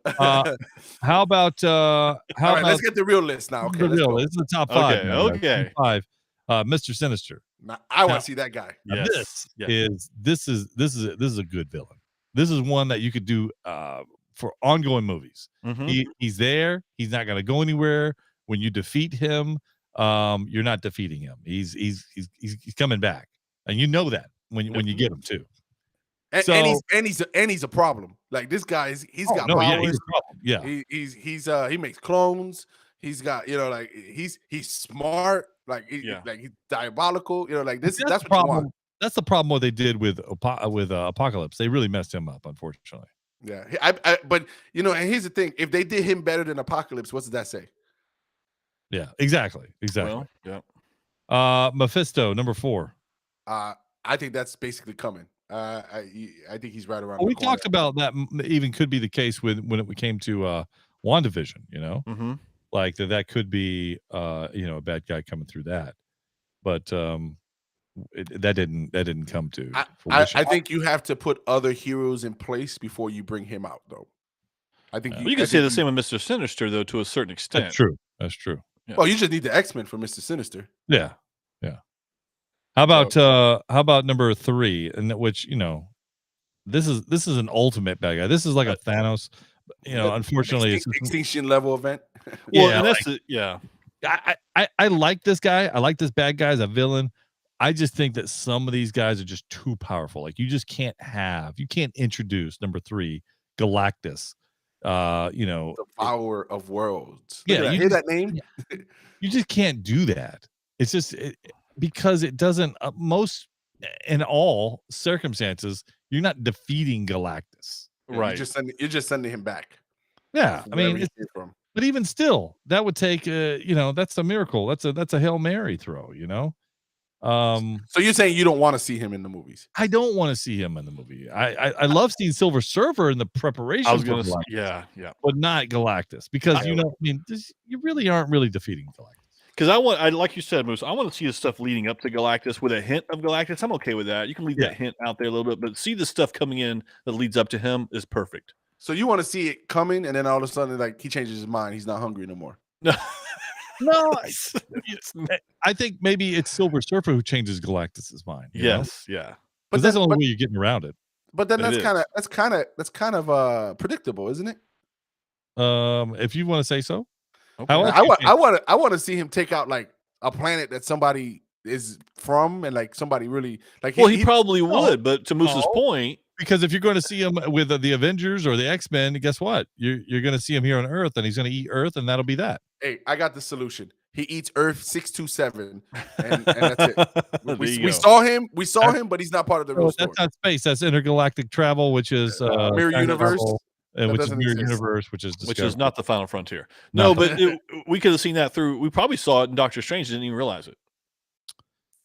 How about All right, let's get the real list now. Okay, the let's real? go. This is the top 5. Okay, now, guys. okay. Top 5. Mr. Sinister. Now, I want Now- to see that guy. Now Yes. this is a good villain. This is one that you could do for ongoing movies. Mhm. He's there. He's not going to go anywhere. When you defeat him, you're not defeating him. He's coming back, and you know that when you get him too. And he's a problem. Like this guy he's got powers. Yeah, he's a problem. Yeah, He makes clones. He's got like he's smart. Like he's diabolical. Like this. That's the what you problem. want. That's the problem. What they did with Apocalypse, they really messed him up, unfortunately. Yeah, but and here's the thing: if they did him better than Apocalypse, what does that say? Yeah, exactly. Well, yeah. Mephisto, number 4. I think that's basically coming. I think he's right around. Well, the we corner. talked about that. Even could be the case when it came to WandaVision. Mm-hmm. Like that could be a bad guy coming through that, but that didn't come to. I think you have to put other heroes in place before you bring him out, though. I think You can say the same with Mr. Sinister, though, to a certain extent. That's true. Yeah. Well, you just need the X-Men for Mr. Sinister. Yeah. How about number 3, and which this is an ultimate bad guy. This is like a Thanos. Unfortunately, it's extinction level event. Well, Yeah, and that's I like this guy. I like this bad guy as a villain. I just think that some of these guys are just too powerful. Like you can't introduce number 3 Galactus. The Power of Worlds. Yeah, you hear that name? You just can't do that. It's just because it doesn't. Most in all circumstances, you're not defeating Galactus. right. You're just sending him back. Yeah, I mean, but even still, that would take. That's a miracle. That's a Hail Mary throw. So you're saying you don't want to see him in the movies? I don't want to see him in the movie. I love seeing Silver Surfer in the preparation. I was going to say, Galactus, yeah, but not Galactus because you really aren't really defeating Galactus. Because I like you said, Moose, I want to see the stuff leading up to Galactus with a hint of Galactus. I'm okay with that. You can leave that hint out there a little bit, but see the stuff coming in that leads up to him is perfect. So you want to see it coming, and then all of a sudden, like he changes his mind. He's not hungry no more. No, I think maybe it's Silver Surfer who changes Galactus's mind. Yes, yeah, yeah. But that's the only way you're getting around it. But then that's kind of predictable, isn't it? If you want to say so. Okay. I want to see him take out like a planet that somebody is from, and like somebody really like. Well, he probably would, but to Moose's point, because if you're going to see him with the Avengers or the X-Men, guess what? You're going to see him here on Earth, and he's going to eat Earth, and that'll be that. Hey, I got the solution. He eats Earth 627, and that's it. We saw him, but he's not part of the real story. That's not space. That's intergalactic travel, which is mirror universe. Which is mirror universe, which is not the final frontier. No, but we could have seen that through. We probably saw it in Doctor Strange. Didn't even realize it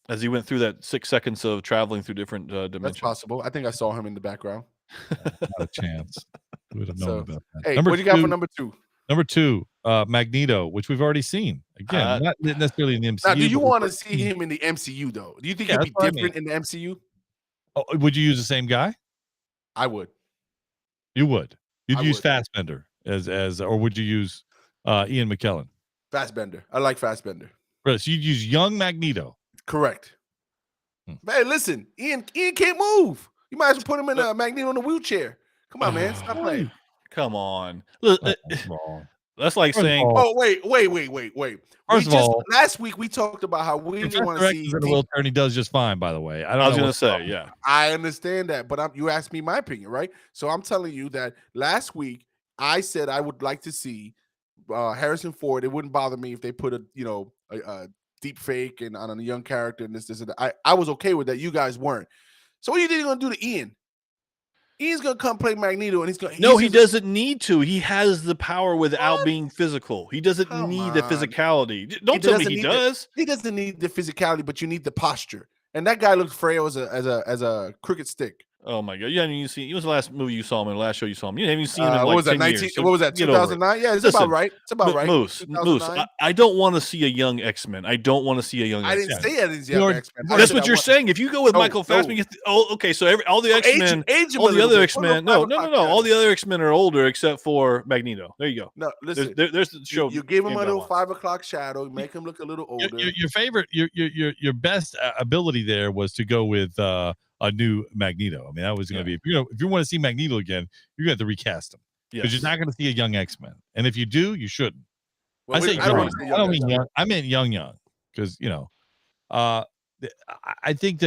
as he went through that 6 seconds of traveling through different dimensions. That's possible. I think I saw him in the background. Not a chance. We would have known about that. Hey, what do you got for number 2? Number 2, Magneto, which we've already seen. Again, not necessarily in the MCU. Now, do you want to see him in the MCU though? Do you think he'd be different in the MCU? Oh, would you use the same guy? I would. You would. You'd use Fassbender or would you use Ian McKellen? Fassbender. I like Fassbender. Right, so you'd use young Magneto. Correct. Hey, listen, Ian can't move. You might as well put him in a Magneto in a wheelchair. Come on, man, stop playing. Come on. That's like saying, "Oh, wait." First of all, last week we talked about how we didn't want to see. In a wheelchair, and he does just fine. By the way, I was going to say, yeah, I understand that, but you asked me my opinion, right? So I'm telling you that last week I said I would like to see Harrison Ford. It wouldn't bother me if they put a deep fake and on a young character and this and that. I was okay with that. You guys weren't. So what do you think you're going to do to Ian? Ian's going to come play Magneto, and he's going. No, he doesn't need to. He has the power without being physical. He doesn't need the physicality. Don't tell me he does. He doesn't need the physicality, but you need the posture. And that guy looks frail as a cricket stick. Oh my god! You haven't even seen. It was the last movie you saw him in. The last show you saw him. You haven't even seen him in What like was that? 10 years. So What was that? get over it. 2009. Yeah, it's Listen, about right. It's about right. Moose, 2009. I don't want to see a young X-Men. I don't want to see a young I X-Men. didn't say it is You're- young X-Men. I That's said what I you're want- saying. If you go with No, Michael Fassbender, no. okay. So all the X-Men, age him all a the little other bit. X-Men, Put him no. on the All podcast. the other X-Men are older except for Magneto. There you go. No, listen. There's the show. You give him game a that little one. 5 o'clock shadow, make him look a little older. Your favorite, your best ability there was to go with a new Magneto. I mean, that was going to be if you want to see Magneto again, you're going to have to recast him because Yes. you're not going to see a young X-Men. And if you do, you shouldn't. Well, I say don't young. wanna say I don't young mean guys. young. I meant young because I think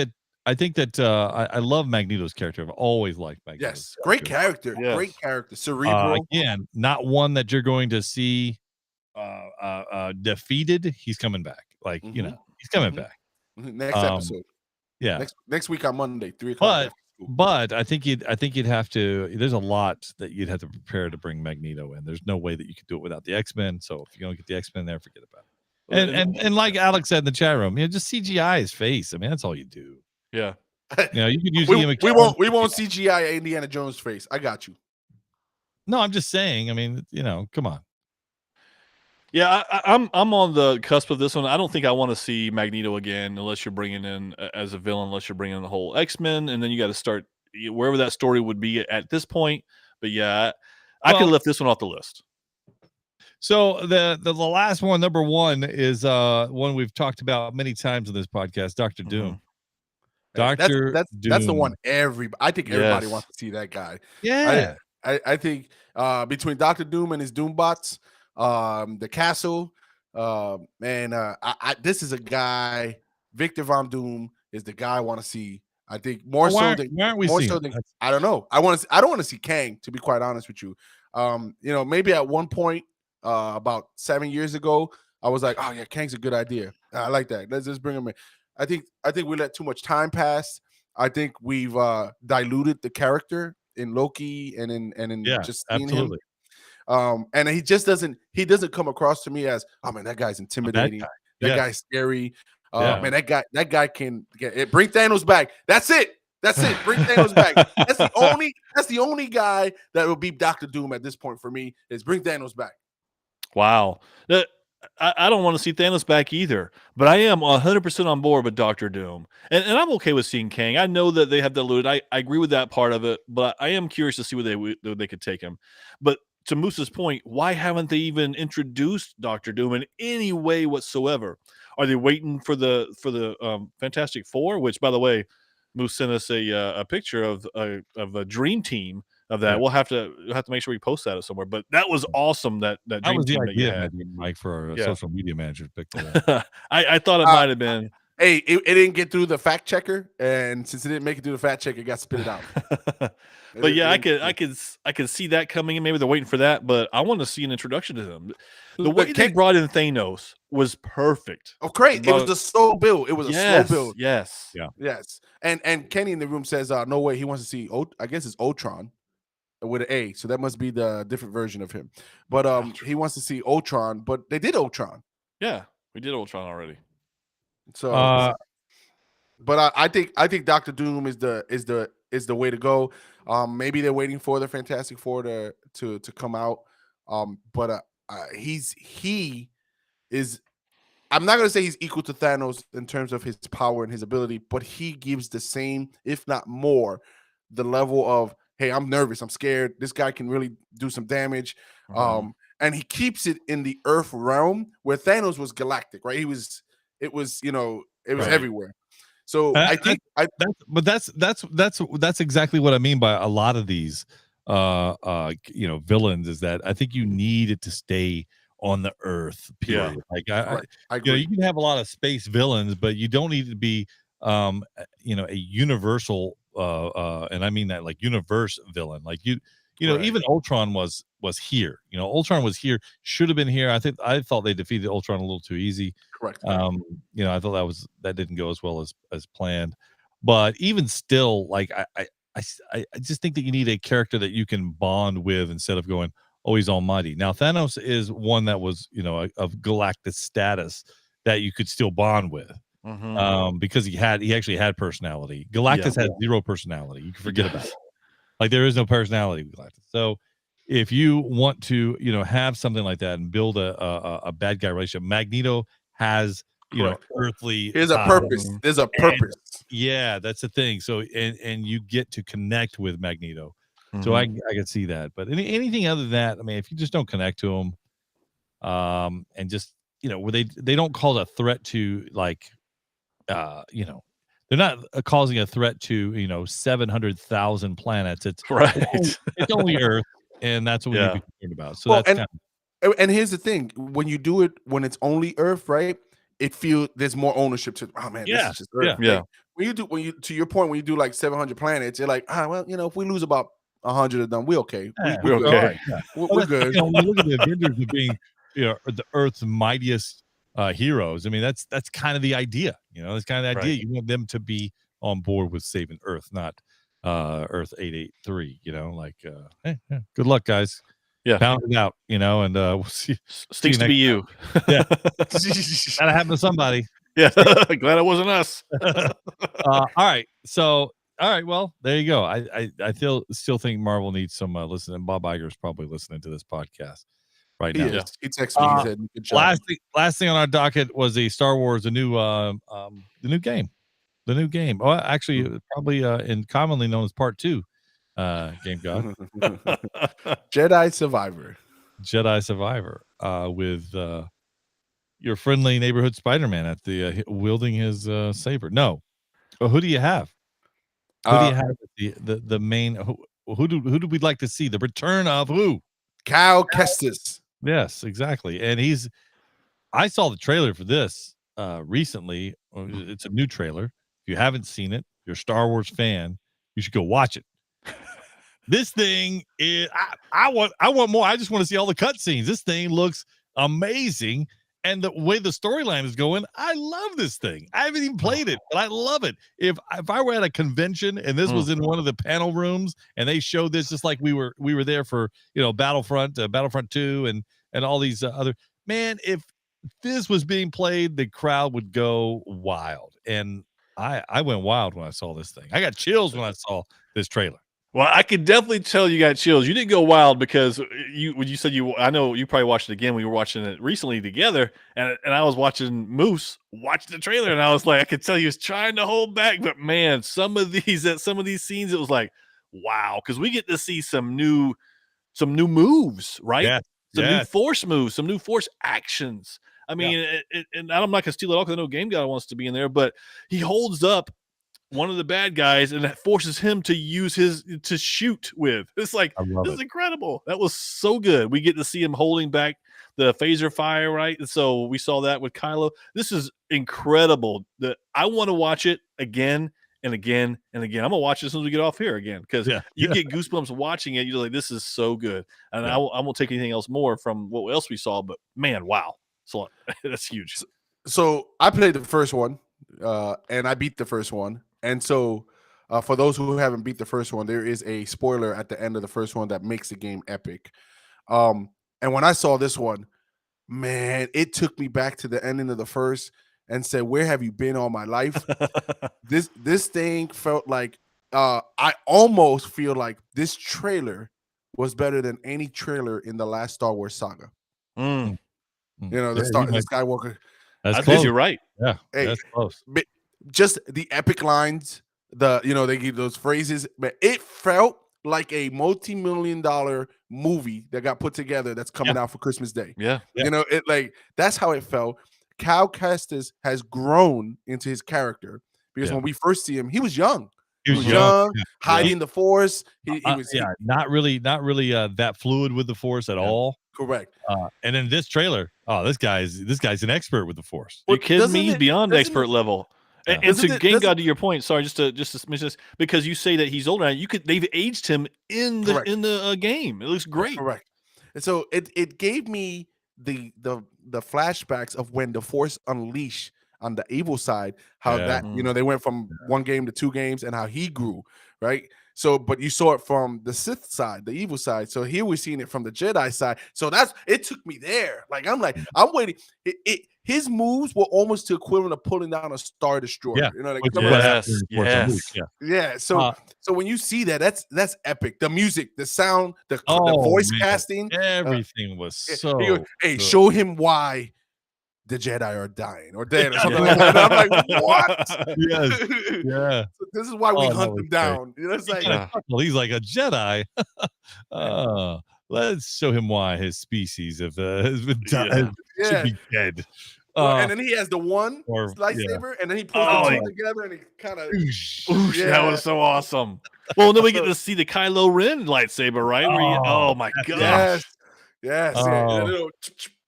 that I love Magneto's character. I've always liked Magneto. Yes, great character. Yes. Great character. Cerebral. Again, not one that you're going to see defeated. He's coming back. Like he's coming Mhm. back. Next um, episode. Yeah. Next week on Monday, 3 o'clock. But I think you'd have to. There's a lot that you'd have to prepare to bring Magneto in. There's no way that you could do it without the X-Men. So if you're gonna get the X-Men there, forget about it. And like Alex said in the chat room, just CGI his face. I mean, that's all you do. Yeah. You could use we Ian won't McKellen. CGI Indiana Jones face. I got you. No, I'm just saying. I mean, come on. Yeah, I'm on the cusp of this one. I don't think I want to see Magneto again unless you're bringing in as a villain, unless you're bringing in the whole X-Men, and then you got to start wherever that story would be at this point. But yeah, I could lift this one off the list. So the last one, number one, is one we've talked about many times on this podcast, Doctor Doom. Doctor That's the one I think everybody Yes. wants to see that guy. Yeah. I think between Doctor Doom and his Doombots, the castle, this is a guy. Victor Von Doom is the guy I want to see. I think more why so than aren't we more seeing so it? than I don't know. I don't want to see Kang, to be quite honest with you. Maybe at one point about 7 years ago, I was like, oh yeah, Kang's a good idea. I like that. Let's just bring him in. I think we let too much time pass. I think we've diluted the character in Loki and in just seeing absolutely. him. And he doesn't come across to me as, oh man, that guy's intimidating. That guy's scary. Man, that guy can get it. Bring Thanos back. That's it. Bring Thanos back. That's the only guy that will be Doctor Doom at this point for me is bring Thanos back. Wow. I don't want to see Thanos back either, but I am 100% on board with Doctor Doom. And I'm okay with seeing Kang. I know that they have diluted. I agree with that part of it, but I am curious to see where they could take him. But to Moose's point, why haven't they even introduced Doctor Doom in any way whatsoever? Are they waiting for the Fantastic Four? Which, by the way, Moose sent us a picture of a dream team of that. Yeah. We'll have to make sure we post that somewhere. But that was awesome. That That dream was the team that you idea, had. Mike, for our Yeah. social media manager to pick that up. I thought it might have been. Hey, it didn't get through the fact checker, and since it didn't make it through the fact checker, it got spit out. But yeah, I could see that coming in. Maybe they're waiting for that, but I want to see an introduction to them. The way they brought in Thanos was perfect. Oh, great! It was a slow build. It was a slow build. Yes. Yeah. Yes. And Kenny in the room says, no way, he wants to see I guess it's Ultron with an A. So that must be the different version of him. But he wants to see Ultron, but they did Ultron. Yeah, we did Ultron already. So but I think Doctor Doom is the way to go. Maybe they're waiting for the Fantastic Four to come out. But he is, I'm not going to say he's equal to Thanos in terms of his power and his ability, but he gives the same, if not more, the level of, hey, I'm nervous, I'm scared. This guy can really do some damage. And he keeps it in the Earth realm where Thanos was galactic, right? It was everywhere. So I think that's exactly what I mean by a lot of these villains, is that I think you need it to stay on the Earth, period. Like I agree. You can have a lot of space villains, but you don't need to be a universal and I mean that like universe villain. Like even Ultron was here. Ultron was here, should have been here. I thought they defeated Ultron a little too easy. Correct. I thought that didn't go as well as planned. But even still, like I just think that you need a character that you can bond with instead of going, oh, he's almighty. Now Thanos is one that was, of galactic status that you could still bond with. because he actually had personality. Galactus has zero personality. You can forget about it. Like there is no personality with Galactus. So if you want to, have something like that and build a bad guy relationship, Magneto has, earthly. There's a purpose. There's a purpose. Yeah, that's the thing. So and you get to connect with Magneto. So I can see that. But anything other than that, I mean, if you just don't connect to him, and just where they don't cause a threat to like, they're not causing a threat to 700,000 planets. It's it's only Earth, and that's what we need to be concerned about. So that's and here's the thing: when you do it when it's only Earth, right? It feels there's more ownership to. Oh man, this is just Earth. Yeah. When you to your point, when you do like 700 planets, you're like, well, if we lose about 100 of them, we're okay. We're okay. Right. Yeah. We're good. When you look at the Avengers as being the Earth's mightiest heroes, I mean that's kind of the idea. That's kind of the idea. You want them to be on board with saving Earth, not Earth 883. Hey, good luck, guys. Yeah, pound it out. And we'll see. Stinks to be you. Yeah, gotta happen to somebody. Yeah, glad it wasn't us. All right, so. All right, well, there you go. I still think Marvel needs some listening. Bob Iger's probably listening to this podcast right now. He texted me. He said, "Good job." Last thing on our docket was the Star Wars, the new game. Oh, actually, probably commonly known as Part 2. Game God. Jedi Survivor. With your friendly neighborhood Spider-Man at the wielding his saber. No, well, who do you have? Who do you have the main? Who do we like to see? The return of who? Cal Kestis. Yes, exactly. And I saw the trailer for this recently. It's a new trailer. If you haven't seen it, you're a Star Wars fan, you should go watch it. This thing is I want more. I just want to see all the cutscenes. This thing looks amazing. And the way the storyline is going, I love this thing. I haven't even played it, but I love it. If I were at a convention and this was in one of the panel rooms and they showed this, just like we were there for Battlefront 2 and all these other, man, if this was being played, the crowd would go wild. And I went wild when I saw this thing. I got chills when I saw this trailer. Well, I could definitely tell you got chills. You didn't go wild because when you said I know you probably watched it again. We were watching it recently together, and I was watching Moose watch the trailer, and I was like, I could tell he was trying to hold back, but man, some of these scenes, it was like, wow, because we get to see some new moves, right? Yeah. New force moves, some new force actions. I mean, and I'm not gonna steal it all because I know Game God wants to be in there, but he holds up one of the bad guys, and that forces him to use to shoot with. It's like, this is incredible. That was so good. We get to see him holding back the phaser fire, right? And so we saw that with Kylo. This is incredible. I want to watch it again and again and again. I'm gonna watch it as soon as we get off here again, because you get goosebumps watching it. You're like, this is so good. And I won't take anything else more from what else we saw, but man, wow. So that's huge. So I played the first one, and I beat the first one. And so for those who haven't beat the first one, there is a spoiler at the end of the first one that makes the game epic. And when I saw this one, man, it took me back to the ending of the first and said, where have you been all my life? This thing felt like I almost feel like this trailer was better than any trailer in the last Star Wars saga. The Skywalker. I think you're right. Yeah, that's close. Just the epic lines, they give those phrases, but it felt like a multi-million-dollar movie that got put together that's coming out for Christmas Day. Yeah. That's how it felt. Cal Kestis has grown into his character because when we first see him, he was young. He was young, hiding the Force. He was not really that fluid with the Force at all. Correct. And in this trailer, this guy's an expert with the Force. You kidding me? He's beyond expert level. Yeah. And to Game God, to your point, sorry, just to mention this, because you say that he's older. They've aged him in the game. It looks great. Correct. And so it gave me the flashbacks of when the Force Unleashed on the evil side, how that they went from one game to 2 games, and how he grew, right? So, but you saw it from the Sith side, the evil side. So here we're seeing it from the Jedi side. So it took me there. Like I'm waiting. his moves were almost the equivalent of pulling down a Star Destroyer. Yeah. You know, like Which is coming what out- happened in Force Unleashed, yes. Yeah. yeah. So when you see that, that's epic. The music, the sound, the Oh, voice man. casting. Everything was so. He goes, hey, good. show him why the Jedi are dying or dead or something like that. And I'm like, what? Yes. Yeah. So this is why we Oh, that hunt was them great. down. You know, it's like, Yeah. Well, he's like a Jedi. Let's show him why his species has been Yeah. yeah. should be dead. Well, and then he has the one or- lightsaber, and then he pulls Oh, the yeah. two together, and he kind of. Oosh, Yeah. that was so awesome. Well, then we get to see the Kylo Ren lightsaber, right? Oh my gosh. Yes. Oh. Yeah. And it'll-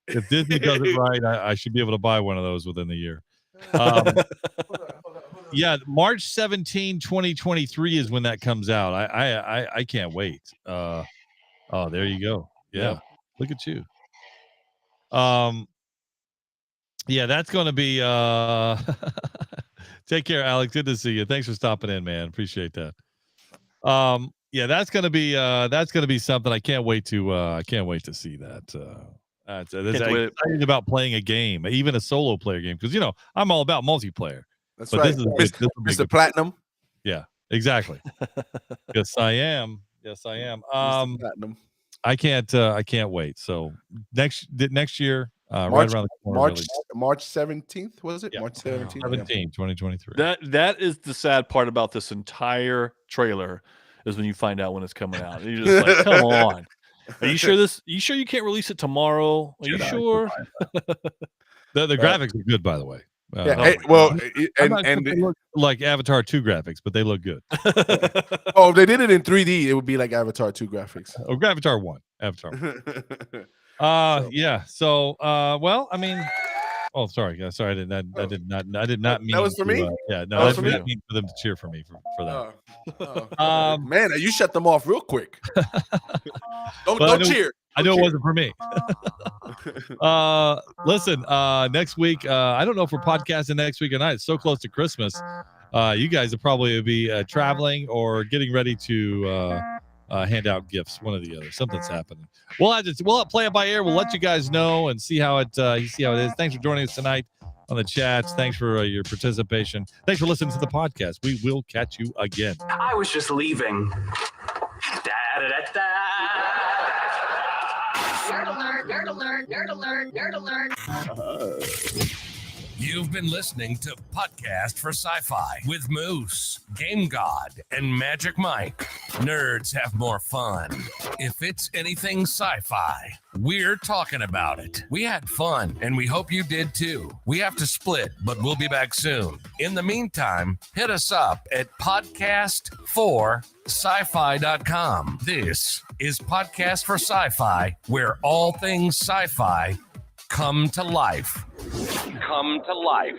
If Disney does it right, I should be able to buy one of those within the year. Yeah, March 17, 2023 is when that comes out. I can't wait. Oh, there you go. Yeah. Yep. Look at you. Yeah, that's going to be take care, Alex. Good to see you. Thanks for stopping in, man. Appreciate that. Yeah, that's going to be something. I can't wait to see that. That's Can't wait. excited about playing a game, even a solo player game, because I'm all about multiplayer. That's But right, this will be Mr. good. Platinum. Yeah, exactly. Yes, I am. Mr. Platinum. I can't wait. So next year, right March- around the corner, really. March 17th, was it? Yeah. March 17th. 17, 2023. That is the sad part about this entire trailer is when you find out when it's coming out. You're just like, come on. Are you sure you can't release it tomorrow? Are you Jedi, sure? The graphics are good, by the way. Yeah. Oh Hey, my well, I'm not sure and if they look like Avatar 2 graphics, but they look good. oh, if they did it in 3D, it would be like Avatar 2 graphics. Oh, Avatar 1. Yeah. So, well, I mean, oh, sorry. Yeah, sorry. I did not mean. That was for to, me? Yeah. No, That was I for did me? not mean for them to cheer for me for that. Man, you shut them off real quick. Well, Don't cheer. I know it cheer. wasn't for me. Listen, next week, I don't know if we're podcasting next week or not. It's so close to Christmas. You guys will probably be traveling or getting ready to hand out gifts. One or the other. Something's happening. We'll play it by ear. We'll let you guys know and see how it is. Thanks for joining us tonight on the chats. Thanks for your participation. Thanks for listening to the podcast. We will catch you again. I was just leaving. Da-da-da-da. Nerd alert, nerd alert, nerd alert, nerd alert. You've been listening to Podcast for Sci-Fi with Moose, Game God, and Magic Mike. Nerds have more fun. If it's anything sci-fi, we're talking about it. We had fun, and we hope you did too. We have to split, but we'll be back soon. In the meantime, hit us up at podcast4sci-fi.com. This is Podcast for Sci-Fi, where all things sci-fi come to life. Come to life.